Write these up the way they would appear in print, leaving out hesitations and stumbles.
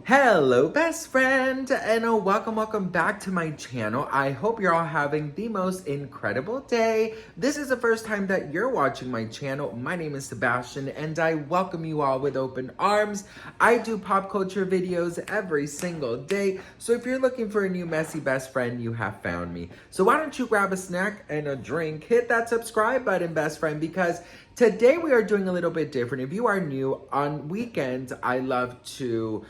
Hello, best friend, and welcome back to my channel. I hope you're all having the most incredible day. This is the first time that you're watching my channel. My name is Sebastian, and I welcome you all with open arms. I do pop culture videos every single day, so if you're looking for a new messy best friend, you have found me. So why don't you grab a snack and a drink, hit that subscribe button, best friend, because today we are doing a little bit different. If you are new, on weekends, I love to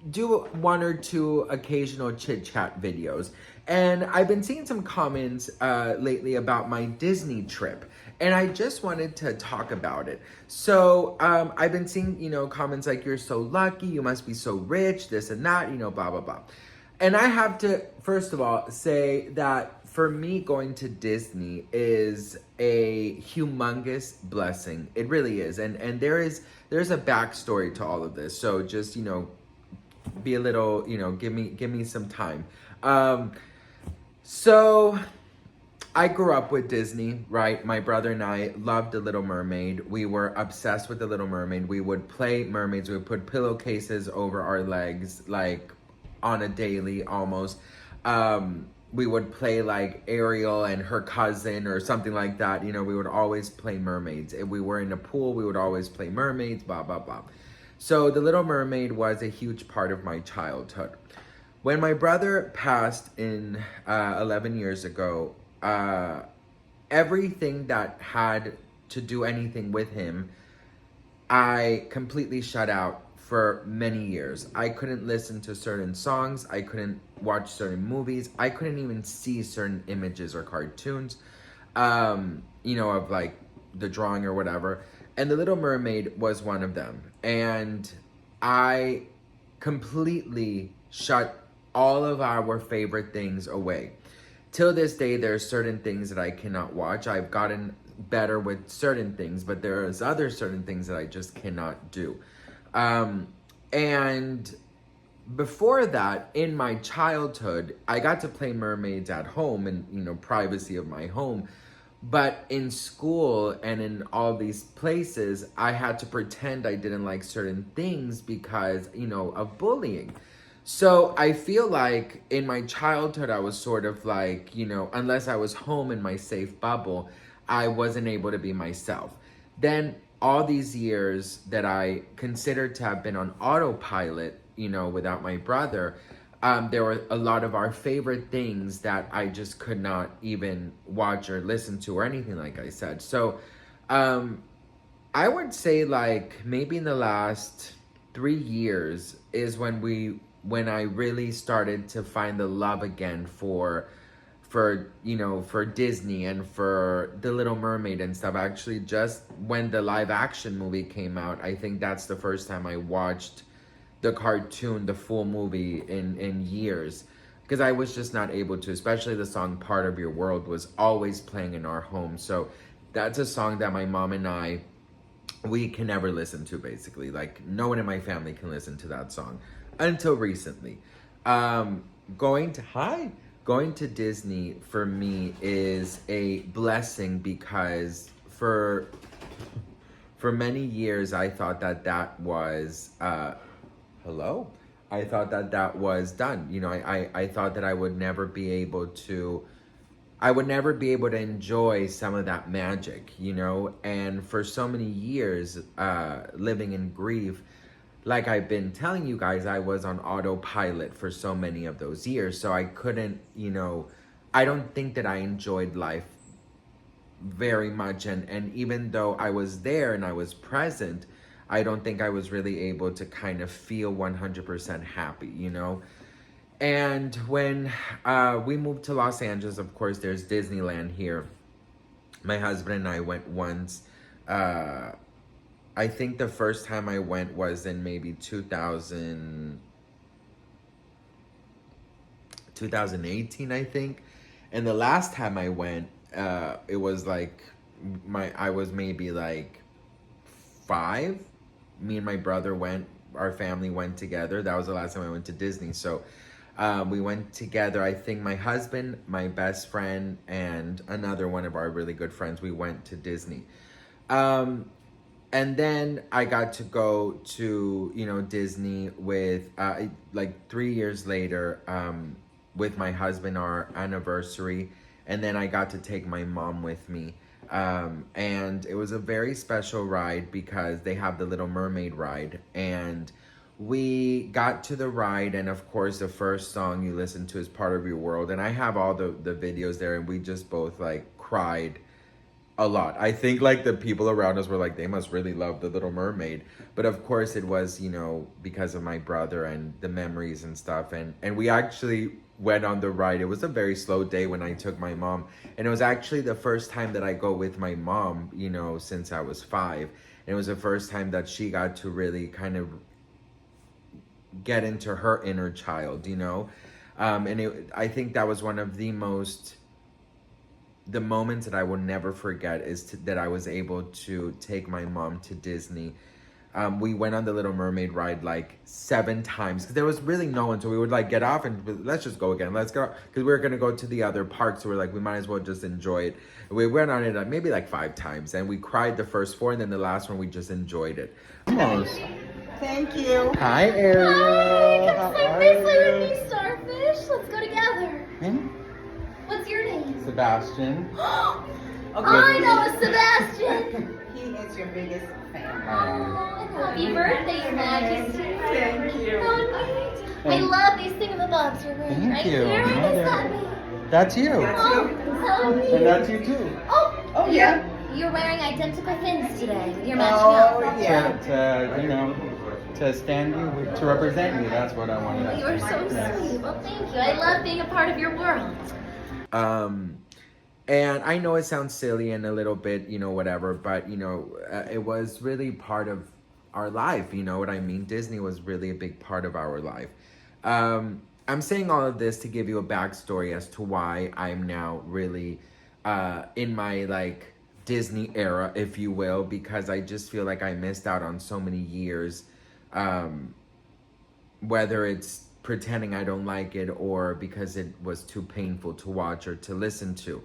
do one or two occasional chit chat videos. And I've been seeing some comments lately about my Disney trip, and I just wanted to talk about it. So I've been seeing, comments like, you're so lucky, you must be so rich, this and that, blah, blah, blah. And I have to, first of all, say that for me, going to Disney is a humongous blessing. It really is. And there's a backstory to all of this. So just, be a little, give me some time. So I grew up with Disney, right? My brother and I loved The Little Mermaid. We were obsessed with The Little Mermaid. We would play mermaids. We would put pillowcases over our legs, like on a daily almost. We would play like Ariel and her cousin or something like that. We would always play mermaids. If we were in a pool, we would always play mermaids, blah, blah, blah. So The Little Mermaid was a huge part of my childhood. When my brother passed in 11 years ago, everything that had to do anything with him, I completely shut out for many years. I couldn't listen to certain songs. I couldn't watch certain movies. I couldn't even see certain images or cartoons, of like the drawing or whatever. And The Little Mermaid was one of them. And I completely shut all of our favorite things away. Till this day, there are certain things that I cannot watch. I've gotten better with certain things, but there's other certain things that I just cannot do. And before that, in my childhood, I got to play mermaids at home and, privacy of my home. But in school and in all these places, I had to pretend I didn't like certain things because, of bullying. So I feel like in my childhood, I was sort of like, unless I was home in my safe bubble, I wasn't able to be myself. Then all these years that I considered to have been on autopilot, without my brother, there were a lot of our favorite things that I just could not even watch or listen to or anything, like I said. So I would say like maybe in the last 3 years is when I really started to find the love again for Disney and for The Little Mermaid and stuff. Actually, just when the live action movie came out, I think that's the first time I watched the cartoon, the full movie in years, because I was just not able to, especially the song Part of Your World was always playing in our home. So that's a song that my mom and we can never listen to, basically. Like, no one in my family can listen to that song until recently. Going to Disney for me is a blessing because for many years I thought that was hello? I thought that was done. I thought that I would never be able to enjoy some of that magic, and for so many years, living in grief, like I've been telling you guys, I was on autopilot for so many of those years. So I couldn't, I don't think that I enjoyed life very much. And even though I was there and I was present, I don't think I was really able to kind of feel 100% happy, And when we moved to Los Angeles, of course, there's Disneyland here. My husband and I went once. I think the first time I went was in maybe 2018, I think. And the last time I went, it was like, I was maybe like 5. Me and my brother went, our family went together. That was the last time I went to Disney. So we went together. I think my husband, my best friend, and another one of our really good friends, we went to Disney. And then I got to go to, Disney with, like 3 years later, with my husband, our anniversary. And then I got to take my mom with me. And it was a very special ride because they have the Little Mermaid ride. And we got to the ride, and of course, the first song you listen to is Part of Your World. And I have all the videos there, and we just both like cried a lot. I think like the people around us were like, they must really love the Little Mermaid. But of course it was, because of my brother and the memories and stuff. And we actually went on the ride. It was a very slow day when I took my mom. And it was actually the first time that I go with my mom, since I was 5. And it was the first time that she got to really kind of get into her inner child, I think that was one of the moments that I will never forget that I was able to take my mom to Disney. We went on the Little Mermaid ride like 7 times because there was really no one. So we would like get off and let's just go again. Let's go. Because we were going to go to the other parks. So we're like, we might as well just enjoy it. We went on it maybe like 5 times, and we cried the first 4. And then the last one, we just enjoyed it. Almost. Thank you. Hi, Ariel. Hi, come play this with me, starfish. Let's go together. Hmm? What's your name? Sebastian. I know a Sebastian. He is your biggest fan. Oh, happy birthday, Your Majesty. Thank you. Oh, neat. I love these thingamabobs you're wearing Thank right you. here. What is that mean? That's you. Oh, so neat. that's you too. Oh, yeah. You're wearing identical things today. You're Oh, matching up. yeah. To stand you, to represent you. That's what I wanted. You are so sweet. Well, thank you. I love being a part of your world. And I know it sounds silly and a little bit, whatever, but, it was really part of our life. You know what I mean? Disney was really a big part of our life. I'm saying all of this to give you a backstory as to why I'm now really in my, like, Disney era, if you will, because I just feel like I missed out on so many years, whether it's pretending I don't like it or because it was too painful to watch or to listen to.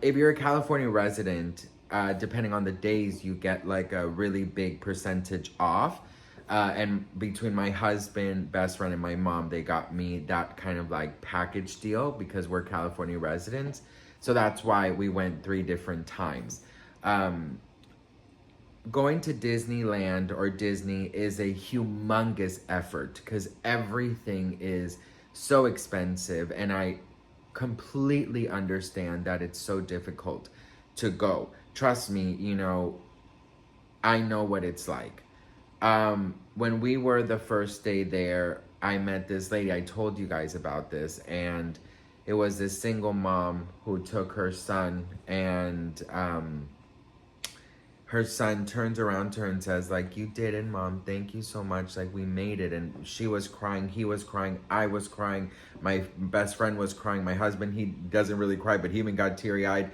If you're a California resident, depending on the days, you get like a really big percentage off. And between my husband, best friend, and my mom, they got me that kind of like package deal because we're California residents. So that's why we went 3 different times. Going to Disneyland or Disney is a humongous effort because everything is so expensive, and I completely understand that it's so difficult to go. Trust me, I know what it's like. When we were the first day there, I met this lady. I told you guys about this, and it was this single mom who took her son, and her son turns around to her and says, like, you did it, Mom. Thank you so much. Like, we made it. And she was crying. He was crying. I was crying. My best friend was crying. My husband, he doesn't really cry, but he even got teary-eyed.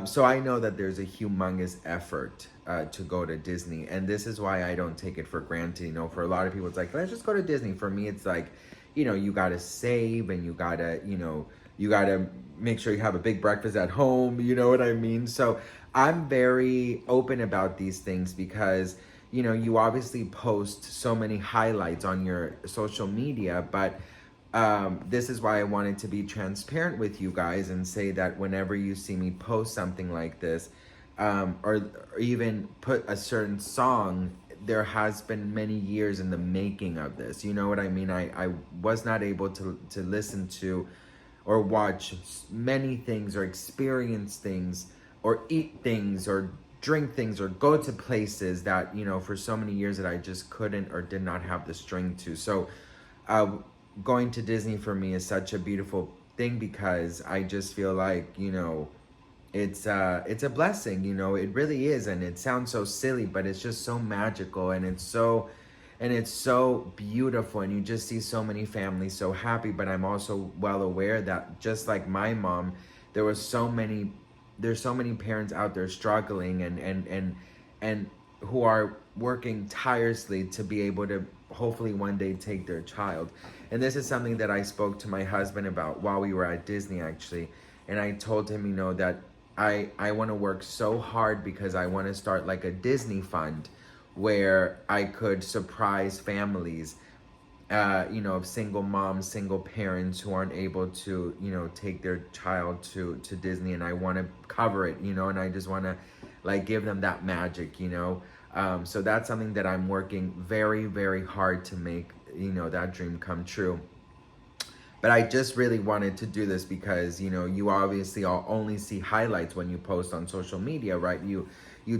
So I know that there's a humongous effort to go to Disney. And this is why I don't take it for granted. For a lot of people, it's like, let's just go to Disney. For me, it's like, you got to save, and you got to, you got to make sure you have a big breakfast at home. You know what I mean? So I'm very open about these things because, you obviously post so many highlights on your social media, but this is why I wanted to be transparent with you guys and say that whenever you see me post something like this, or even put a certain song, there has been many years in the making of this. You know what I mean? I was not able to listen to or watch many things or experience things or eat things or drink things or go to places that, for so many years that I just couldn't or did not have the strength to. So going to Disney for me is such a beautiful thing because I just feel like, it's a blessing, it really is. And it sounds so silly, but it's just so magical, and it's so beautiful, and you just see so many families so happy. But I'm also well aware that just like my mom, there's so many parents out there struggling and who are working tirelessly to be able to hopefully one day take their child. And this is something that I spoke to my husband about while we were at Disney, actually. And I told him, that I want to work so hard because I want to start like a Disney fund where I could surprise families, you know, of single moms, single parents who aren't able to, you know, take their child to Disney, and I want to cover it, you know, and I just want to like give them that magic, you know. So that's something that I'm working very, very hard to make, you know, that dream come true. But I just really wanted to do this because, you know, you obviously all only see highlights when you post on social media, right? You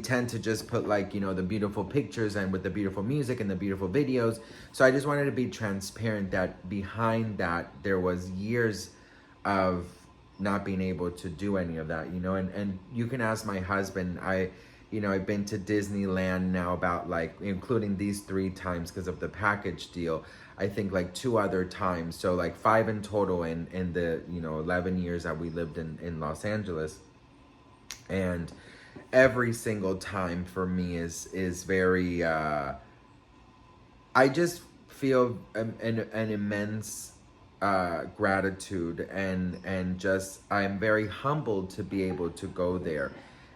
tend to just put like, you know, the beautiful pictures and with the beautiful music and the beautiful videos. So I just wanted to be transparent that behind that, there was years of not being able to do any of that, you know, and you can ask my husband. You know, I've been to Disneyland now about like, including these 3 times because of the package deal, I think like 2 other times. So like 5 in total in the, you know, 11 years that we lived in Los Angeles. And every single time for me is very, I just feel an immense gratitude and just, I'm very humbled to be able to go there.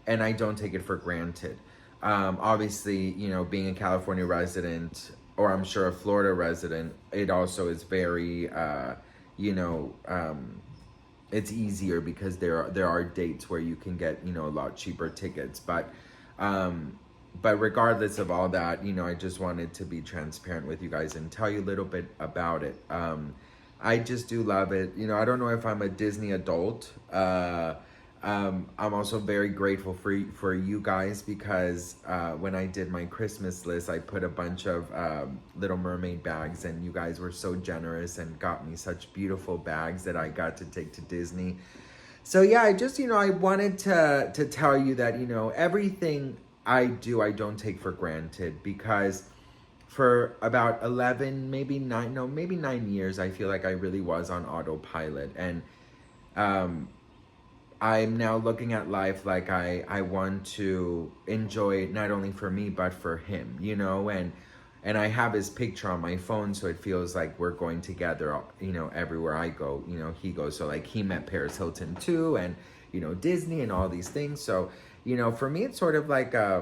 And I don't take it for granted. Obviously, you know, being a California resident, or I'm sure a Florida resident, it also is very, you know, it's easier because there are dates where you can get, you know, a lot cheaper tickets. But regardless of all that, you know, I just wanted to be transparent with you guys and tell you a little bit about it. I just do love it. You know, I don't know if I'm a Disney adult. I'm also very grateful for you guys because when I did my Christmas list, I put a bunch of Little Mermaid bags, and you guys were so generous and got me such beautiful bags that I got to take to Disney. So yeah, I just, you know, I wanted to tell you that, you know, everything I do, I don't take for granted, because for about 11, maybe 9 years, I feel like I really was on autopilot. And I'm now looking at life like I want to enjoy it, not only for me, but for him, you know, and I have his picture on my phone, so it feels like we're going together, you know, everywhere I go, you know, he goes. So like he met Paris Hilton too, and, you know, Disney and all these things. So, you know, for me, it's sort of like, I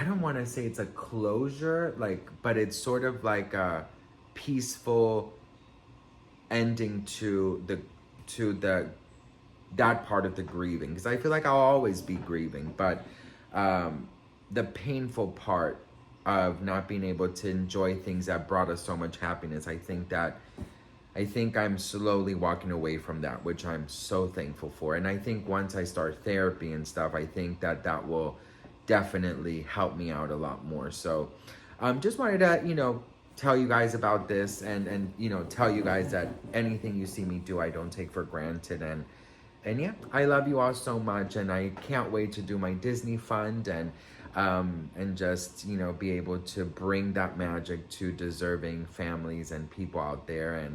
don't want to say it's a closure, like, but it's sort of like a peaceful ending to that part of the grieving, because I feel like I'll always be grieving, but the painful part of not being able to enjoy things that brought us so much happiness, I think I'm slowly walking away from that, which I'm so thankful for. And I think once I start therapy and stuff, I think that will definitely help me out a lot more. So just wanted to, you know, tell you guys about this, and you know, tell you guys that anything you see me do, I don't take for granted. And yeah, I love you all so much, and I can't wait to do my Disney fund and just, you know, be able to bring that magic to deserving families and people out there.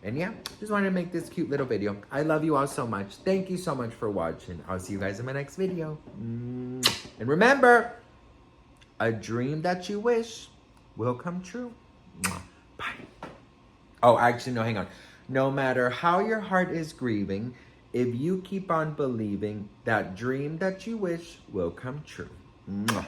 And yeah, just wanted to make this cute little video. I love you all so much. Thank you so much for watching. I'll see you guys in my next video. And remember, a dream that you wish will come true. Bye. Oh, actually, no, hang on. No matter how your heart is grieving, if you keep on believing, that dream that you wish will come true. Bye.